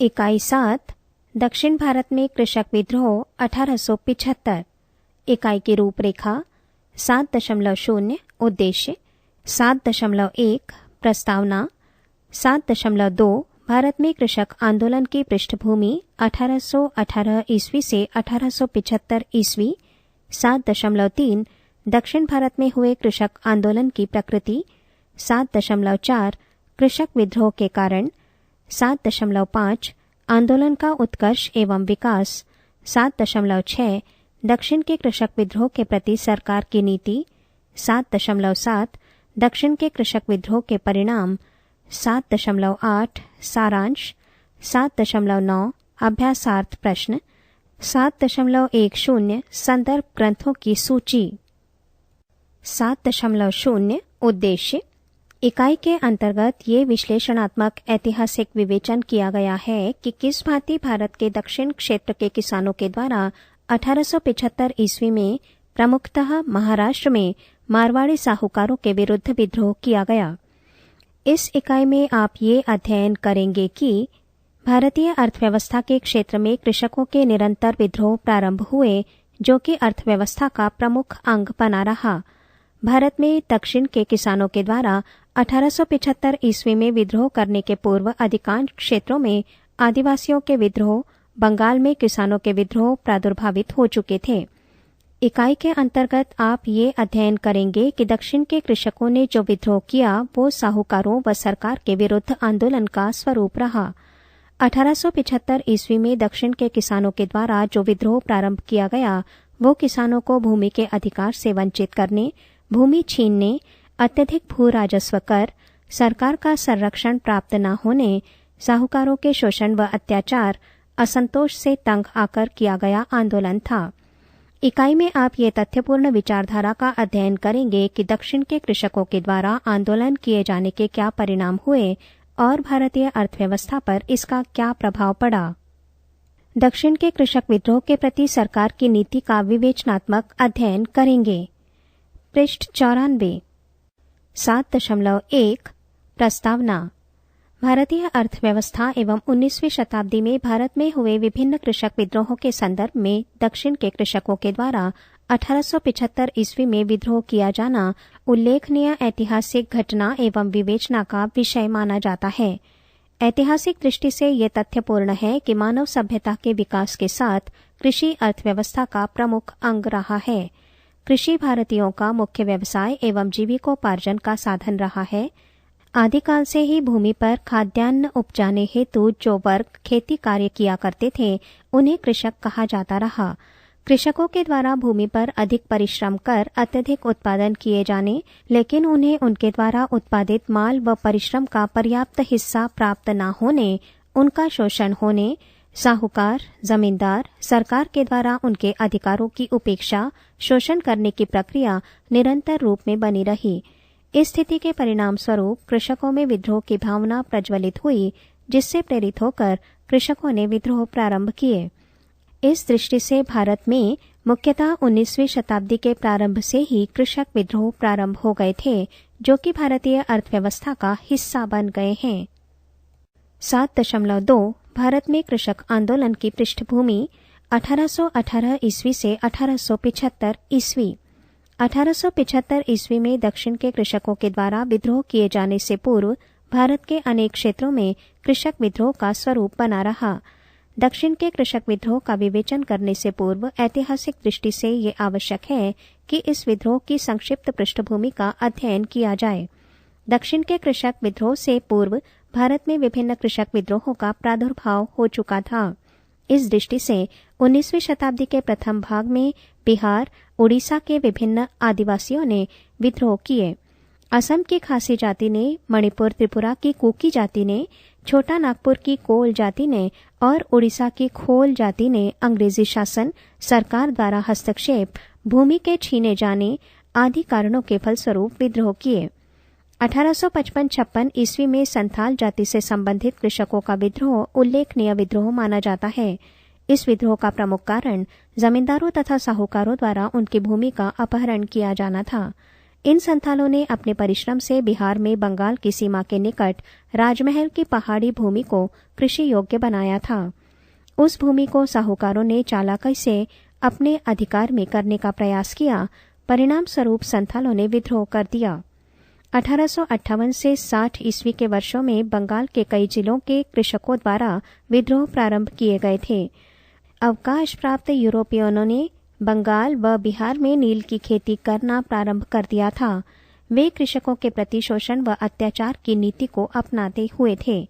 इकाई 7 दक्षिण भारत में कृषक विद्रोह 1875। इकाई की रूपरेखा 7.0 उद्देश्य 7.1 प्रस्तावना 7.2 भारत में कृषक आंदोलन की पृष्ठभूमि 1818 ईस्वी से 1875 ईस्वी 7.3 दक्षिण भारत में हुए कृषक आंदोलन की प्रकृति 7.4 कृषक विद्रोह के कारण 7.5 आंदोलन का उत्कर्ष एवं विकास 7.6 दक्षिण के कृषक विद्रोह के प्रति सरकार की नीति 7.7 दक्षिण के कृषक विद्रोह के परिणाम 7.8 सारांश 7.9 अभ्यासार्थ प्रश्न 7.10 संदर्भ ग्रंथों की सूची। 7.0 उद्देश्य इकाई के अंतर्गत ये विश्लेषणात्मक ऐतिहासिक विवेचन किया गया है कि किस भांति भारत के दक्षिण क्षेत्र के किसानों के द्वारा 1875 ईस्वी में प्रमुखतः महाराष्ट्र में मारवाड़ी साहूकारों के विरुद्ध विद्रोह किया गया। इस इकाई में आप ये अध्ययन करेंगे कि भारतीय अर्थव्यवस्था के क्षेत्र में कृषकों के निरंतर विद्रोह प्रारंभ हुए, जो कि अर्थव्यवस्था का प्रमुख अंग बना रहा। भारत में दक्षिण के किसानों के द्वारा 1875 ईस्वी में विद्रोह करने के पूर्व अधिकांश क्षेत्रों में आदिवासियों के विद्रोह, बंगाल में किसानों के विद्रोह प्रादुर्भावित हो चुके थे। इकाई के अंतर्गत आप ये अध्ययन करेंगे कि दक्षिण के कृषकों ने जो विद्रोह किया वो साहूकारों व सरकार के विरुद्ध आंदोलन का स्वरूप रहा। 1875 ईस्वी में दक्षिण के किसानों के द्वारा जो विद्रोह प्रारंभ किया गया वो किसानों को भूमि के अधिकार से वंचित करने, भूमि छीनने, अत्यधिक भू राजस्व कर, सरकार का संरक्षण प्राप्त न होने, साहूकारों के शोषण व अत्याचार, असंतोष से तंग आकर किया गया आंदोलन था। इकाई में आप ये तथ्यपूर्ण विचारधारा का अध्ययन करेंगे कि दक्षिण के कृषकों के द्वारा आंदोलन किए जाने के क्या परिणाम हुए और भारतीय अर्थव्यवस्था पर इसका क्या प्रभाव पड़ा। दक्षिण के कृषक विद्रोह के प्रति सरकार की नीति का विवेचनात्मक अध्ययन करेंगे। पृष्ठ 94। 7.1 प्रस्तावना भारतीय अर्थव्यवस्था एवं 19वीं शताब्दी में भारत में हुए विभिन्न कृषक विद्रोहों के संदर्भ में दक्षिण के कृषकों के द्वारा 1875 ईस्वी में विद्रोह किया जाना उल्लेखनीय ऐतिहासिक घटना एवं विवेचना का विषय माना जाता है। ऐतिहासिक दृष्टि से ये तथ्यपूर्ण है कि मानव सभ्यता के विकास के साथ कृषि अर्थव्यवस्था का प्रमुख अंग रहा है। कृषि भारतीयों का मुख्य व्यवसाय एवं जीविकोपार्जन का साधन रहा है। आदिकाल से ही भूमि पर खाद्यान्न उपजाने हेतु जो वर्ग खेती कार्य किया करते थे उन्हें कृषक कहा जाता रहा। कृषकों के द्वारा भूमि पर अधिक परिश्रम कर अत्यधिक उत्पादन किए जाने, लेकिन उन्हें उनके द्वारा उत्पादित माल व परिश्रम का पर्याप्त हिस्सा प्राप्त न होने, उनका शोषण होने, साहूकार, जमींदार, सरकार के द्वारा उनके अधिकारों की उपेक्षा, शोषण करने की प्रक्रिया निरंतर रूप में बनी रही। इस स्थिति के परिणाम स्वरूप कृषकों में विद्रोह की भावना प्रज्वलित हुई, जिससे प्रेरित होकर कृषकों ने विद्रोह प्रारंभ किए। इस दृष्टि से भारत में मुख्यतः 19वीं शताब्दी के प्रारंभ से ही कृषक विद्रोह प्रारंभ हो गए थे, जो कि भारतीय अर्थव्यवस्था का हिस्सा बन गए हैं। 7.2 भारत में कृषक आंदोलन की पृष्ठभूमि 1818 ईस्वी से 1875 ईस्वी। 1875 ईस्वी में दक्षिण के कृषकों के द्वारा विद्रोह किए जाने से पूर्व भारत के अनेक क्षेत्रों में कृषक विद्रोह का स्वरूप बना रहा। दक्षिण के कृषक विद्रोह का विवेचन करने से पूर्व ऐतिहासिक दृष्टि से ये आवश्यक है कि इस विद्रोह की संक्षिप्त पृष्ठभूमि का अध्ययन किया जाए। दक्षिण के कृषक विद्रोह से पूर्व भारत में विभिन्न कृषक विद्रोहों का प्रादुर्भाव हो चुका था। इस दृष्टि से 19वीं शताब्दी के प्रथम भाग में बिहार, उड़ीसा के विभिन्न आदिवासियों ने विद्रोह किए। असम की खासी जाति ने, मणिपुर त्रिपुरा की कुकी जाति ने, छोटा नागपुर की कोल जाति ने और उड़ीसा की खोल जाति ने अंग्रेजी शासन, सरकार द्वारा हस्तक्षेप, भूमि के छीने जाने आदि कारणों के फलस्वरूप विद्रोह किए। 1855-56 ईस्वी में संथाल जाति से संबंधित कृषकों का विद्रोह उल्लेखनीय विद्रोह माना जाता है। इस विद्रोह का प्रमुख कारण जमींदारों तथा साहूकारों द्वारा उनकी भूमि का अपहरण किया जाना था। इन संथालों ने अपने परिश्रम से बिहार में बंगाल की सीमा के निकट राजमहल की पहाड़ी भूमि को कृषि योग्य बनाया था। उस भूमि को साहूकारों ने चालाकी से अपने अधिकार में करने का प्रयास किया। परिणाम स्वरूप संथालों ने विद्रोह कर दिया। 1858 से 60 ईस्वी के वर्षों में बंगाल के कई जिलों के कृषकों द्वारा विद्रोह प्रारंभ किए गए थे। अवकाश प्राप्त यूरोपियनों ने बंगाल व बिहार में नील की खेती करना प्रारंभ कर दिया था। वे कृषकों के प्रति शोषण व अत्याचार की नीति को अपनाते हुए थे।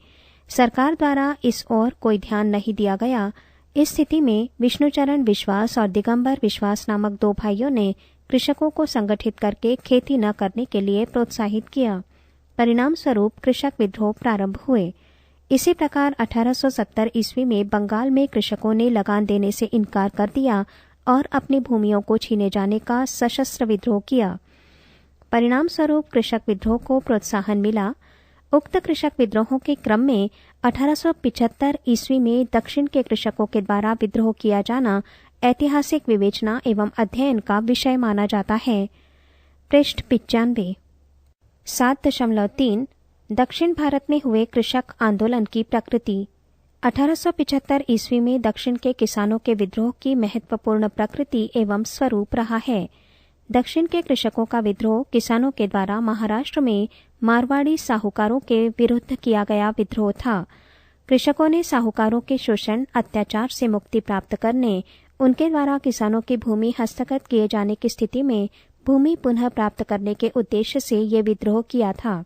सरकार द्वारा इस ओर कोई ध्यान नहीं दिया गया। इस स्थिति में विष्णुचरण विश्वास और दिगंबर विश्वास नामक दो भाइयों ने कृषकों को संगठित करके खेती न करने के लिए प्रोत्साहित किया। परिणाम स्वरूप कृषक विद्रोह प्रारंभ हुए। इसी प्रकार 1870 ईस्वी में बंगाल में कृषकों ने लगान देने से इनकार कर दिया और अपनी भूमियों को छीने जाने का सशस्त्र विद्रोह किया। परिणाम स्वरूप कृषक विद्रोह को प्रोत्साहन मिला। उक्त कृषक विद्रोहों के क्रम में 1875 ईस्वी में दक्षिण के कृषकों के द्वारा विद्रोह किया जाना ऐतिहासिक विवेचना एवं अध्ययन का विषय माना जाता है। पृष्ठ 95। 7.3 दक्षिण भारत में हुए कृषक आंदोलन की प्रकृति। 1875 ईस्वी में दक्षिण के किसानों के विद्रोह की महत्वपूर्ण प्रकृति एवं स्वरूप रहा है। दक्षिण के कृषकों का विद्रोह किसानों के द्वारा महाराष्ट्र में मारवाड़ी साहूकारों के विरुद्ध किया गया विद्रोह था। कृषकों ने साहूकारों के शोषण अत्याचार से मुक्ति प्राप्त करने, उनके द्वारा किसानों की भूमि हस्तगत किए जाने की स्थिति में भूमि पुनः प्राप्त करने के उद्देश्य से ये विद्रोह किया था।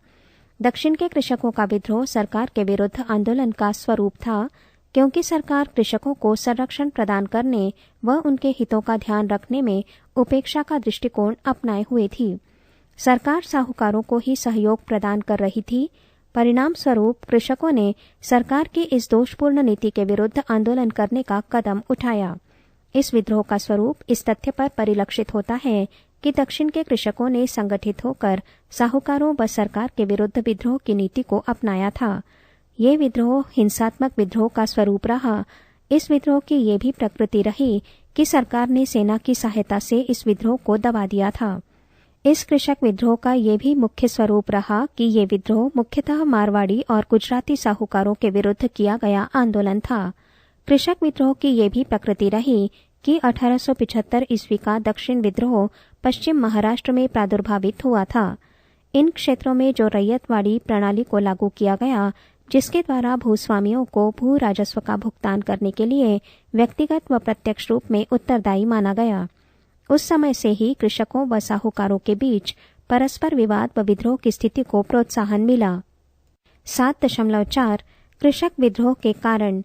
दक्षिण के कृषकों का विद्रोह सरकार के विरुद्ध आंदोलन का स्वरूप था, क्योंकि सरकार कृषकों को संरक्षण प्रदान करने व उनके हितों का ध्यान रखने में उपेक्षा का दृष्टिकोण अपनाए हुए थी। सरकार साहूकारों को ही सहयोग प्रदान कर रही थी। परिणाम स्वरूप कृषकों ने सरकार की इस दोषपूर्ण नीति के विरुद्ध आंदोलन करने का कदम उठाया। इस विद्रोह का स्वरूप इस तथ्य पर परिलक्षित होता है कि दक्षिण के कृषकों ने संगठित होकर साहूकारों व सरकार के विरुद्ध विद्रोह की नीति को अपनाया था। ये विद्रोह हिंसात्मक विद्रोह का स्वरूप रहा। इस विद्रोह की ये भी प्रकृति रही कि सरकार ने सेना की सहायता से इस विद्रोह को दबा दिया था। इस कृषक विद्रोह का ये भी मुख्य स्वरूप रहा कि ये विद्रोह मुख्यतः मारवाड़ी और गुजराती साहूकारों के विरुद्ध किया गया आंदोलन था। कृषक विद्रोह की ये भी प्रकृति रही कि 1875 ईस्वी का दक्षिण विद्रोह पश्चिम महाराष्ट्र में प्रादुर्भावित हुआ था। इन क्षेत्रों में जो रैयतवाड़ी प्रणाली को लागू किया गया, जिसके द्वारा भूस्वामियों को भू राजस्व का भुगतान करने के लिए व्यक्तिगत व प्रत्यक्ष रूप में उत्तरदायी माना गया, उस समय से ही कृषकों व साहूकारों के बीच परस्पर विवाद व विद्रोह की स्थिति को प्रोत्साहन मिला। 7.4 कृषक विद्रोह के कारण।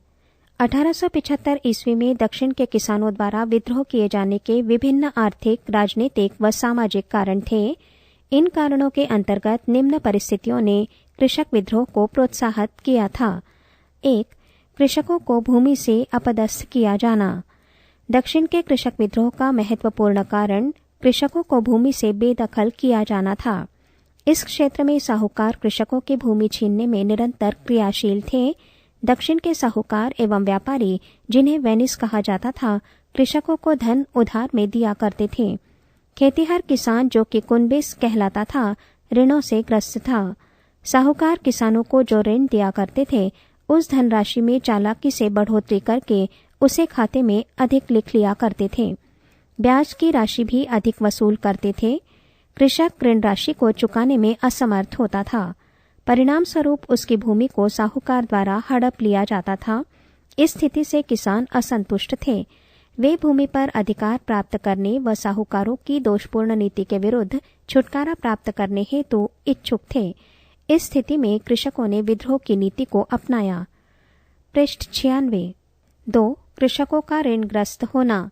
1875 ईस्वी में दक्षिण के किसानों द्वारा विद्रोह किए जाने के विभिन्न आर्थिक, राजनीतिक व सामाजिक कारण थे। इन कारणों के अंतर्गत निम्न परिस्थितियों ने कृषक विद्रोह को प्रोत्साहित किया था। 1. कृषकों को भूमि से अपदस्थ किया जाना। दक्षिण के कृषक विद्रोह का महत्वपूर्ण कारण कृषकों को भूमि से बेदखल किया जाना था। इस क्षेत्र में साहूकार कृषकों की भूमि छीनने में निरंतर क्रियाशील थे। दक्षिण के साहूकार एवं व्यापारी, जिन्हें वेनिस कहा जाता था, कृषकों को धन उधार में दिया करते थे। खेतीहर किसान, जो कि कुनबिस कहलाता था, ऋणों से ग्रस्त था। साहूकार किसानों को जो ऋण दिया करते थे, उस धनराशि में चालाकी से बढ़ोतरी करके उसे खाते में अधिक लिख लिया करते थे। ब्याज की राशि भी अधिक वसूल करते थे। कृषक ऋण राशि को चुकाने में असमर्थ होता था। परिणाम स्वरूप उसकी भूमि को साहूकार द्वारा हड़प लिया जाता था। इस स्थिति से किसान असंतुष्ट थे। वे भूमि पर अधिकार प्राप्त करने व साहूकारों की दोषपूर्ण नीति के विरुद्ध छुटकारा प्राप्त करने हेतु इच्छुक थे। इस स्थिति में कृषकों ने विद्रोह की नीति को अपनाया। पृष्ठ 96। 2. कृषकों का ऋणग्रस्त होना।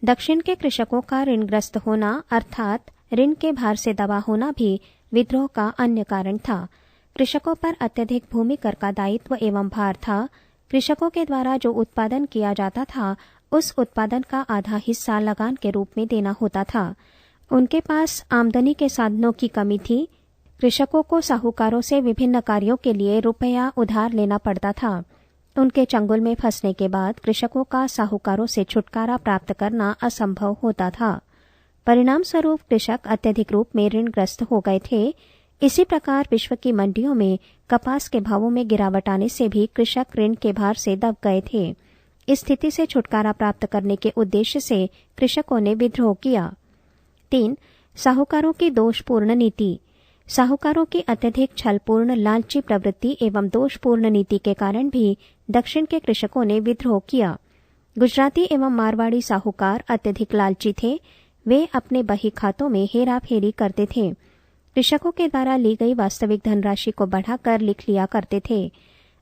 दक्षिण के कृषकों का ऋणग्रस्त होना अर्थात ऋण के भार से दबा होना भी विद्रोह का अन्य कारण था। कृषकों पर अत्यधिक भूमि कर का दायित्व एवं भार था। कृषकों के द्वारा जो उत्पादन किया जाता था, उस उत्पादन का आधा हिस्सा लगान के रूप में देना होता था। उनके पास आमदनी के साधनों की कमी थी। कृषकों को साहूकारों से विभिन्न कार्यों के लिए रुपया उधार लेना पड़ता था। उनके चंगुल में फंसने के बाद कृषकों का साहूकारों से छुटकारा प्राप्त करना असंभव होता था। परिणाम स्वरूप कृषक अत्यधिक रूप में ऋणग्रस्त हो गए थे। इसी प्रकार विश्व की मंडियों में कपास के भावों में गिरावट आने से भी कृषक ऋण के भार से दब गए थे। इस स्थिति से छुटकारा प्राप्त करने के उद्देश्य से कृषकों ने विद्रोह किया। 3. साहूकारों की दोषपूर्ण नीति। साहूकारों की अत्यधिक छलपूर्ण लालची प्रवृत्ति एवं दोषपूर्ण नीति के कारण भी दक्षिण के कृषकों ने विद्रोह किया। गुजराती एवं मारवाड़ी साहूकार अत्यधिक लालची थे। वे अपने बही खातों में हेराफेरी करते थे। कृषकों के द्वारा ली गई वास्तविक धनराशि को बढ़ाकर लिख लिया करते थे।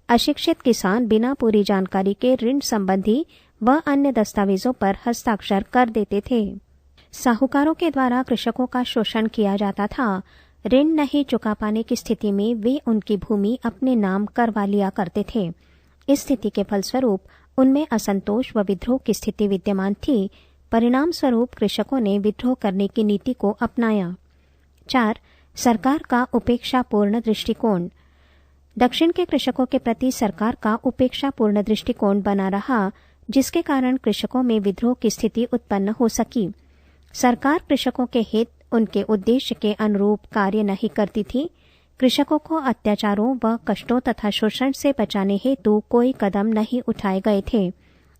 अशिक्षित किसान बिना पूरी जानकारी के ऋण संबंधी व अन्य दस्तावेजों पर हस्ताक्षर कर देते थे। साहूकारों के द्वारा कृषकों का शोषण किया जाता था। ऋण नहीं चुका पाने की स्थिति में वे उनकी भूमि अपने नाम करवा लिया करते थे। इस स्थिति के फलस्वरूप उनमें असंतोष व विद्रोह की स्थिति विद्यमान थी। परिणाम स्वरूप कृषकों ने विद्रोह करने की नीति को अपनाया। 4. सरकार का उपेक्षापूर्ण दृष्टिकोण। दक्षिण के कृषकों के प्रति सरकार का उपेक्षापूर्ण दृष्टिकोण बना रहा, जिसके कारण कृषकों में विद्रोह की स्थिति उत्पन्न हो सकी। सरकार कृषकों के हित उनके उद्देश्य के अनुरूप कार्य नहीं करती थी। कृषकों को अत्याचारों व कष्टों तथा शोषण से बचाने हेतु कोई कदम नहीं उठाए गए थे।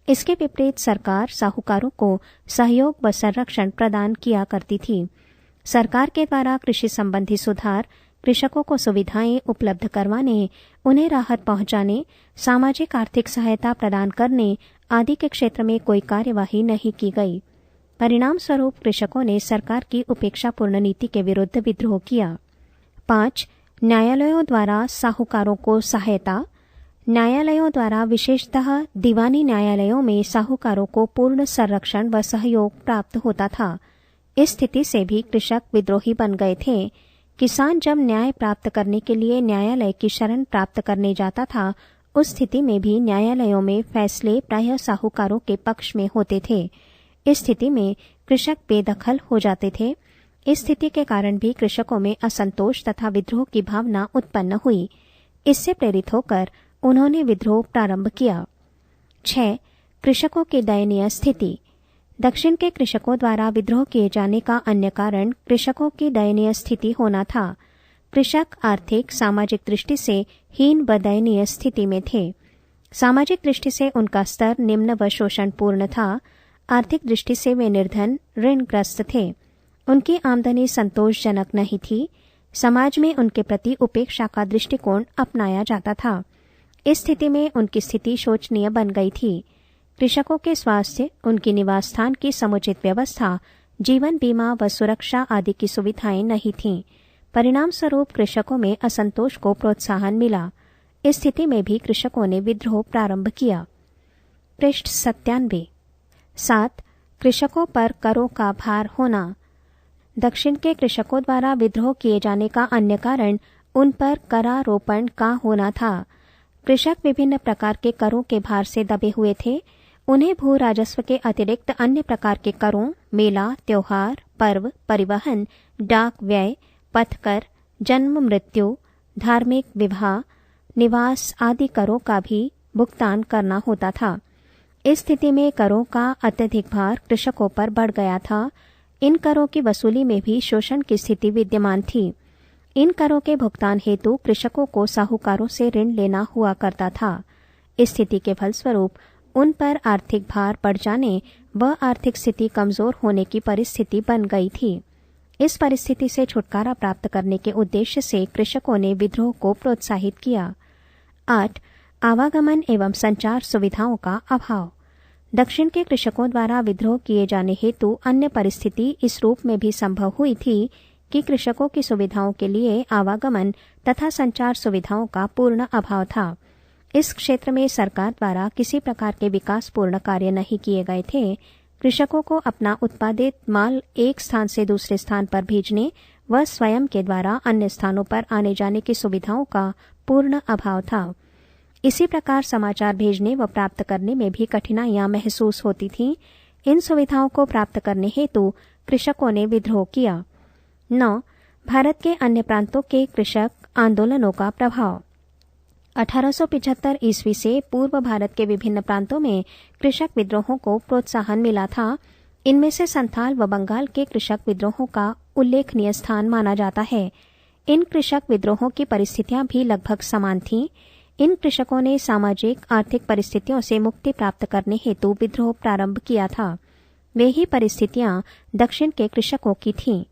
इसके विपरीत सरकार साहूकारों को सहयोग व संरक्षण प्रदान किया करती थी। सरकार के द्वारा कृषि संबंधी सुधार, कृषकों को सुविधाएं उपलब्ध करवाने, उन्हें राहत पहुंचाने, सामाजिक आर्थिक सहायता प्रदान करने आदि के क्षेत्र में कोई कार्यवाही नहीं की गई। परिणाम स्वरूप कृषकों ने सरकार की उपेक्षापूर्ण नीति के विरुद्ध विद्रोह किया। 5. न्यायालयों द्वारा साहूकारों को सहायता। न्यायालयों द्वारा विशेषतः दीवानी न्यायालयों में साहूकारों को पूर्ण संरक्षण व सहयोग प्राप्त होता था। इस स्थिति से भी कृषक विद्रोही बन गए थे। किसान जब न्याय प्राप्त करने के लिए न्यायालय की शरण प्राप्त करने जाता था, उस स्थिति में भी न्यायालयों में फैसले प्रायः साहूकारों के पक्ष में होते थे। इस स्थिति में कृषक बेदखल हो जाते थे। इस स्थिति के कारण भी कृषकों में असंतोष तथा विद्रोह की भावना उत्पन्न हुई। इससे प्रेरित होकर उन्होंने विद्रोह प्रारंभ किया। 6. कृषकों की दयनीय स्थिति। दक्षिण के कृषकों द्वारा विद्रोह किए जाने का अन्य कारण कृषकों की दयनीय स्थिति होना था। कृषक आर्थिक सामाजिक दृष्टि से हीन व दयनीय स्थिति में थे। सामाजिक दृष्टि से उनका स्तर निम्न व शोषणपूर्ण था। आर्थिक दृष्टि से वे निर्धन ऋणग्रस्त थे। उनकी आमदनी संतोषजनक नहीं थी। समाज में उनके प्रति उपेक्षा का दृष्टिकोण अपनाया जाता था। इस स्थिति में उनकी स्थिति शोचनीय बन गई थी। कृषकों के स्वास्थ्य, उनकी निवास स्थान की समुचित व्यवस्था, जीवन बीमा व सुरक्षा आदि की सुविधाएं नहीं थीं। परिणाम स्वरूप कृषकों में असंतोष को प्रोत्साहन मिला। इस स्थिति में भी कृषकों ने विद्रोह प्रारंभ किया। पृष्ठ 97। 7. कृषकों पर करों का भार होना। दक्षिण के कृषकों द्वारा विद्रोह किए जाने का अन्य कारण उन पर करारोपण का होना था। कृषक विभिन्न प्रकार के करों के भार से दबे हुए थे। उन्हें भू राजस्व के अतिरिक्त अन्य प्रकार के करों, मेला, त्योहार, पर्व, परिवहन, डाक व्यय, पथकर, जन्म मृत्यु, धार्मिक विवाह, निवास आदि करों का भी भुगतान करना होता था। इस स्थिति में करों का अत्यधिक भार कृषकों पर बढ़ गया था। इन करों की वसूली में भी शोषण की स्थिति विद्यमान थी। इन करों के भुगतान हेतु कृषकों को साहूकारों से ऋण लेना हुआ करता था। इस स्थिति के फलस्वरूप उन पर आर्थिक भार बढ़ जाने व आर्थिक स्थिति कमजोर होने की परिस्थिति बन गई थी। इस परिस्थिति से छुटकारा प्राप्त करने के उद्देश्य से कृषकों ने विद्रोह को प्रोत्साहित किया। 8. आवागमन एवं संचार सुविधाओं का अभाव। दक्षिण के कृषकों द्वारा विद्रोह किए जाने हेतु अन्य परिस्थिति इस रूप में भी संभव हुई थी कि कृषकों की सुविधाओं के लिए आवागमन तथा संचार सुविधाओं का पूर्ण अभाव था। इस क्षेत्र में सरकार द्वारा किसी प्रकार के विकासपूर्ण कार्य नहीं किए गए थे। कृषकों को अपना उत्पादित माल एक स्थान से दूसरे स्थान पर भेजने व स्वयं के द्वारा अन्य स्थानों पर आने जाने की सुविधाओं का पूर्ण अभाव था। इसी प्रकार समाचार भेजने व प्राप्त करने में भी कठिनाइयां महसूस होती थीं। इन सुविधाओं को प्राप्त करने हेतु कृषकों ने विद्रोह किया। 9. भारत के अन्य प्रांतों के कृषक आंदोलनों का प्रभाव। 1875 ईस्वी से पूर्व भारत के विभिन्न प्रांतों में कृषक विद्रोहों को प्रोत्साहन मिला था। इनमें से संथाल व बंगाल के कृषक विद्रोहों का उल्लेखनीय स्थान माना जाता है। इन कृषक विद्रोहों की परिस्थितियां भी लगभग समान थीं। इन कृषकों ने सामाजिक आर्थिक परिस्थितियों से मुक्ति प्राप्त करने हेतु विद्रोह प्रारंभ किया था। वे ही परिस्थितियां दक्षिण के कृषकों की थीं।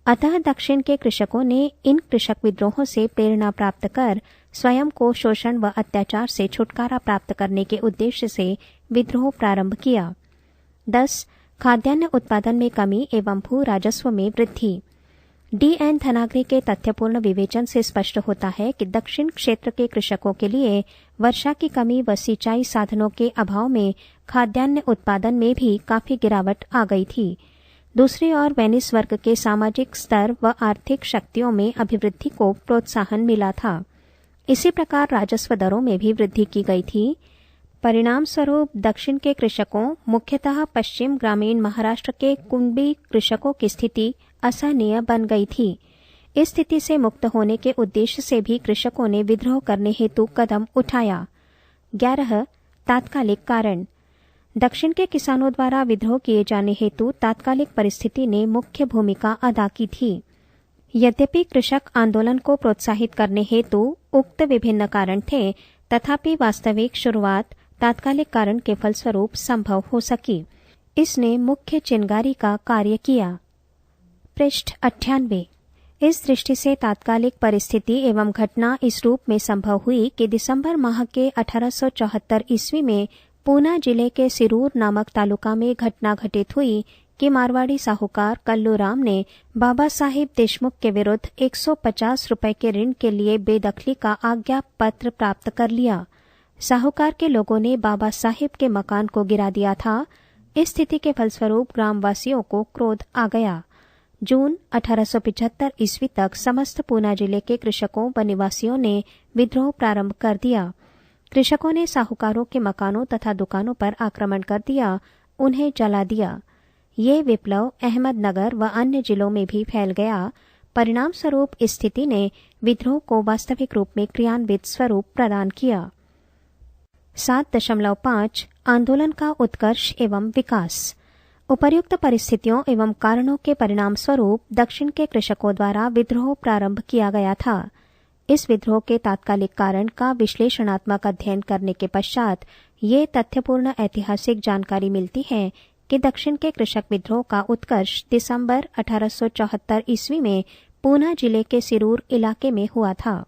अतः दक्षिण के कृषकों ने इन कृषक विद्रोहों से प्रेरणा प्राप्त कर स्वयं को शोषण व अत्याचार से छुटकारा प्राप्त करने के उद्देश्य से विद्रोह प्रारंभ किया। 10. खाद्यान्न उत्पादन में कमी एवं भू राजस्व में वृद्धि। D.N. धनाग्रे के तथ्यपूर्ण विवेचन से स्पष्ट होता है कि दक्षिण क्षेत्र के कृषकों के लिए वर्षा की कमी व सिंचाई साधनों के अभाव में खाद्यान्न उत्पादन में भी काफी गिरावट आ गई थी। दूसरी ओर वेनिस वर्ग के सामाजिक स्तर व आर्थिक शक्तियों में अभिवृद्धि को प्रोत्साहन मिला था। इसी प्रकार राजस्व दरों में भी वृद्धि की गई थी। परिणाम स्वरूप दक्षिण के कृषकों, मुख्यतः पश्चिम ग्रामीण महाराष्ट्र के कुंभी कृषकों की स्थिति असहनीय बन गई थी। इस स्थिति से मुक्त होने के उद्देश्य से भी कृषकों ने विद्रोह करने हेतु कदम उठाया। 11. तात्कालिक कारण। दक्षिण के किसानों द्वारा विद्रोह किए जाने हेतु तात्कालिक परिस्थिति ने मुख्य भूमिका अदा की थी। यद्यपि कृषक आंदोलन को प्रोत्साहित करने हेतु उक्त विभिन्न कारण थे, तथापि वास्तविक शुरुआत तात्कालिक कारण के फलस्वरूप संभव हो सकी। इसने मुख्य चिनगारी का कार्य किया। पृष्ठ 98। इस दृष्टि से तात्कालिक परिस्थिति एवं घटना इस रूप में संभव हुई कि दिसंबर माह के 1874 ईस्वी में पूना जिले के सिरूर नामक तालुका में घटना घटित हुई कि मारवाड़ी साहूकार कल्लूराम ने बाबा साहिब देशमुख के विरुद्ध 150 रुपए के ऋण के लिए बेदखली का आज्ञा पत्र प्राप्त कर लिया। साहूकार के लोगों ने बाबा साहिब के मकान को गिरा दिया था। इस स्थिति के फलस्वरूप ग्रामवासियों को क्रोध आ गया। जून 1875 ईस्वी तक समस्त पूना जिले के कृषकों व निवासियों ने विद्रोह प्रारंभ कर दिया। कृषकों ने साहूकारों के मकानों तथा दुकानों पर आक्रमण कर दिया, उन्हें जला दिया। ये विप्लव अहमदनगर व अन्य जिलों में भी फैल गया। परिणाम स्वरूप इस स्थिति ने विद्रोह को वास्तविक रूप में क्रियान्वित स्वरूप प्रदान किया। 7.5 आंदोलन का उत्कर्ष एवं विकास। उपर्युक्त परिस्थितियों एवं कारणों के परिणाम स्वरूप दक्षिण के कृषकों द्वारा विद्रोह प्रारंभ किया गया था। इस विद्रोह के तात्कालिक कारण का विश्लेषणात्मक अध्ययन करने के पश्चात ये तथ्यपूर्ण ऐतिहासिक जानकारी मिलती है कि दक्षिण के कृषक विद्रोह का उत्कर्ष दिसंबर 1874 ईस्वी में पूना जिले के सिरूर इलाके में हुआ था।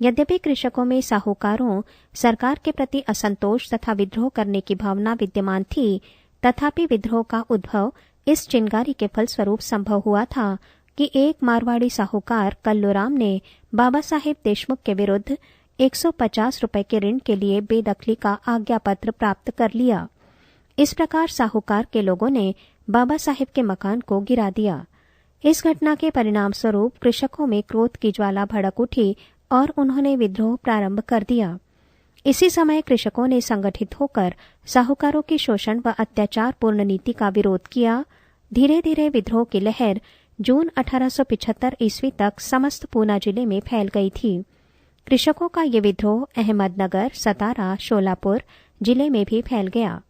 यद्यपि कृषकों में साहूकारों, सरकार के प्रति असंतोष तथा विद्रोह करने की भावना विद्यमान थी, तथापि विद्रोह का उद्भव इस चिनगारी के फलस्वरूप संभव हुआ था कि एक मारवाड़ी साहूकार कल्लूराम ने बाबा साहेब देशमुख के विरुद्ध 150 रुपए के ऋण के लिए बेदखली का आज्ञापत्र प्राप्त कर लिया। इस प्रकार साहूकार के लोगों ने बाबा साहेब के मकान को गिरा दिया। इस घटना के परिणाम स्वरूप कृषकों में क्रोध की ज्वाला भड़क उठी और उन्होंने विद्रोह प्रारंभ कर दिया। इसी समय कृषकों ने संगठित होकर साहूकारों की शोषण व अत्याचार पूर्ण नीति का विरोध किया। धीरे धीरे विद्रोह की लहर जून 1875 ईस्वी तक समस्त पूना जिले में फैल गई थी। कृषकों का ये विद्रोह अहमदनगर, सतारा, शोलापुर जिले में भी फैल गया।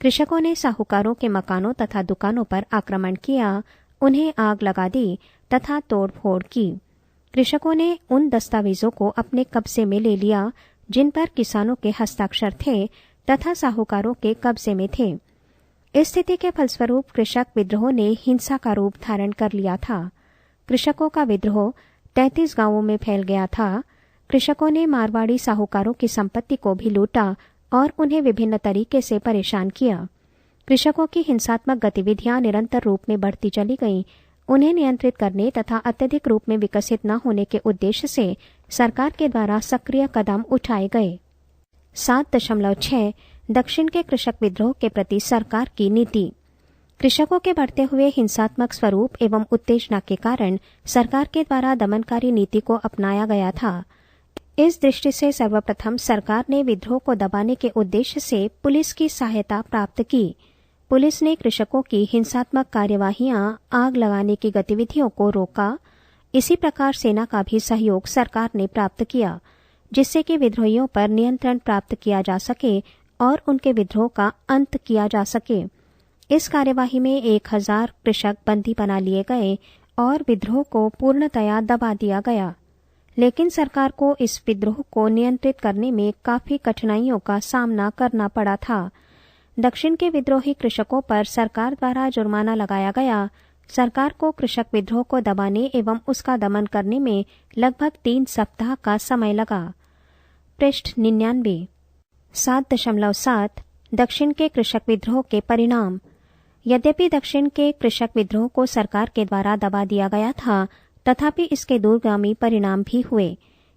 कृषकों ने साहूकारों के मकानों तथा दुकानों पर आक्रमण किया, उन्हें आग लगा दी तथा तोड़फोड़ की। कृषकों ने उन दस्तावेजों को अपने कब्जे में ले लिया जिन पर किसानों के हस्ताक्षर थे तथा साहूकारों के कब्जे में थे। इस स्थिति के फलस्वरूप कृषक विद्रोह ने हिंसा का रूप धारण कर लिया था। कृषकों का विद्रोह 33 गांवों में फैल गया था। कृषकों ने मारवाड़ी साहूकारों की संपत्ति को भी लूटा और उन्हें विभिन्न तरीके से परेशान किया। कृषकों की हिंसात्मक गतिविधियां निरंतर रूप में बढ़ती चली गईं। उन्हें नियंत्रित करने तथा अत्यधिक रूप में विकसित न होने के उद्देश्य से सरकार के द्वारा सक्रिय कदम उठाए गए। 7.6 दक्षिण के कृषक विद्रोह के प्रति सरकार की नीति। कृषकों के बढ़ते हुए हिंसात्मक स्वरूप एवं उत्तेजना के कारण सरकार के द्वारा दमनकारी नीति को अपनाया गया था। इस दृष्टि से सर्वप्रथम सरकार ने विद्रोह को दबाने के उद्देश्य से पुलिस की सहायता प्राप्त की। पुलिस ने कृषकों की हिंसात्मक कार्यवाहियां, आग लगाने की गतिविधियों को रोका। इसी प्रकार सेना का भी सहयोग सरकार ने प्राप्त किया, जिससे कि विद्रोहियों पर नियंत्रण प्राप्त किया जा सके और उनके विद्रोह का अंत किया जा सके। इस कार्यवाही में 1000 कृषक बंदी बना लिए गए और विद्रोह को पूर्णतया दबा दिया गया। लेकिन सरकार को इस विद्रोह को नियंत्रित करने में काफी कठिनाइयों का सामना करना पड़ा था। दक्षिण के विद्रोही कृषकों पर सरकार द्वारा जुर्माना लगाया गया। सरकार को कृषक विद्रोह को दबाने एवं उसका दमन करने में लगभग 3 सप्ताह का समय लगा। पृष्ठ 99। 7.7 दक्षिण के कृषक विद्रोह के परिणाम। यद्यपि दक्षिण के कृषक विद्रोह को सरकार के द्वारा दबा दिया गया था, तथापि इसके दूरगामी परिणाम भी हुए।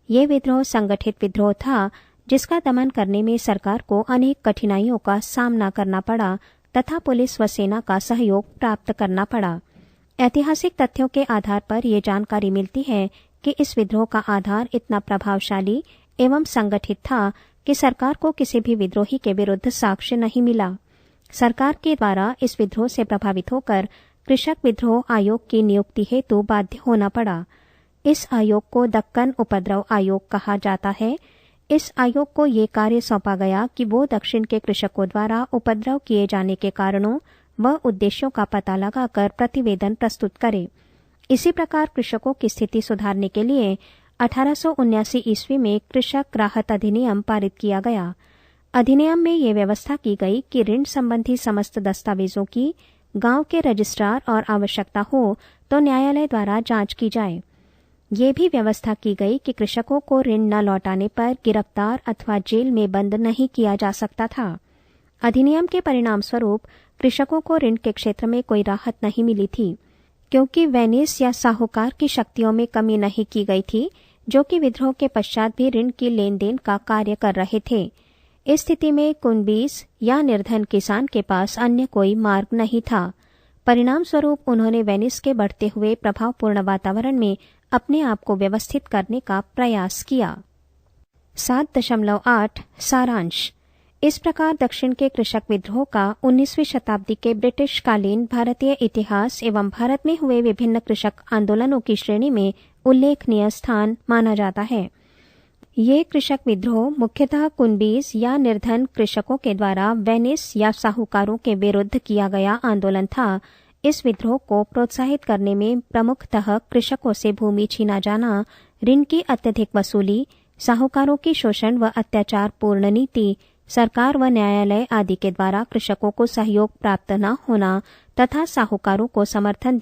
ये विद्रोह संगठित विद्रोह था जिसका दमन करने में सरकार को अनेक कठिनाइयों का सामना करना पड़ा तथा पुलिस व सेना का सहयोग प्राप्त करना पड़ा। ऐतिहासिक तथ्यों के आधार पर ये जानकारी मिलती है कि इस विद्रोह का आधार इतना प्रभावशाली एवं संगठित था कि सरकार को किसी भी विद्रोही के विरुद्ध साक्ष्य नहीं मिला। सरकार के द्वारा इस विद्रोह से प्रभावित होकर कृषक विद्रोह आयोग की नियुक्ति हेतु बाध्य होना पड़ा। इस आयोग को दक्कन उपद्रव आयोग कहा जाता है। इस आयोग को ये कार्य सौंपा गया कि वो दक्षिण के कृषकों द्वारा उपद्रव किए जाने के कारणों व उद्देश्यों का पता लगाकर प्रतिवेदन प्रस्तुत करे। इसी प्रकार कृषकों की स्थिति सुधारने के लिए 1879 ईस्वी में कृषक राहत अधिनियम पारित किया गया। अधिनियम में ये व्यवस्था की गई कि ऋण संबंधी समस्त दस्तावेजों की गांव के रजिस्ट्रार और आवश्यकता हो तो न्यायालय द्वारा जांच की जाए। ये भी व्यवस्था की गई कि कृषकों को ऋण न लौटाने पर गिरफ्तार अथवा जेल में बंद नहीं किया जा सकता था। अधिनियम के परिणाम स्वरूप कृषकों को ऋण के क्षेत्र में कोई राहत नहीं मिली थी, क्योंकि वेनिस या साहूकार की शक्तियों में कमी नहीं की गई थी, जो कि विद्रोह के पश्चात भी ऋण की लेन देन का कार्य कर रहे थे। इस स्थिति में कुनबीस या निर्धन किसान के पास अन्य कोई मार्ग नहीं था। परिणाम स्वरूप उन्होंने वेनिस के बढ़ते हुए प्रभावपूर्ण वातावरण में अपने आप को व्यवस्थित करने का प्रयास किया। 7.8 सारांश। इस प्रकार दक्षिण के कृषक विद्रोह का 19वीं शताब्दी के ब्रिटिश कालीन भारतीय इतिहास एवं भारत में हुए विभिन्न कृषक आंदोलनों की श्रेणी में उल्लेखनीय स्थान माना जाता है। ये कृषक विद्रोह मुख्यतः कुनबीस या निर्धन कृषकों के द्वारा वेनिस या साहूकारों के विरुद्ध किया गया आंदोलन था। इस विद्रोह को प्रोत्साहित करने में प्रमुखतः कृषकों से भूमि छीना जाना, ऋण की अत्यधिक वसूली, साहूकारों की शोषण व अत्याचार पूर्ण नीति, सरकार व न्यायालय आदि के द्वारा कृषकों को सहयोग प्राप्त न होना तथा साहूकारों को समर्थन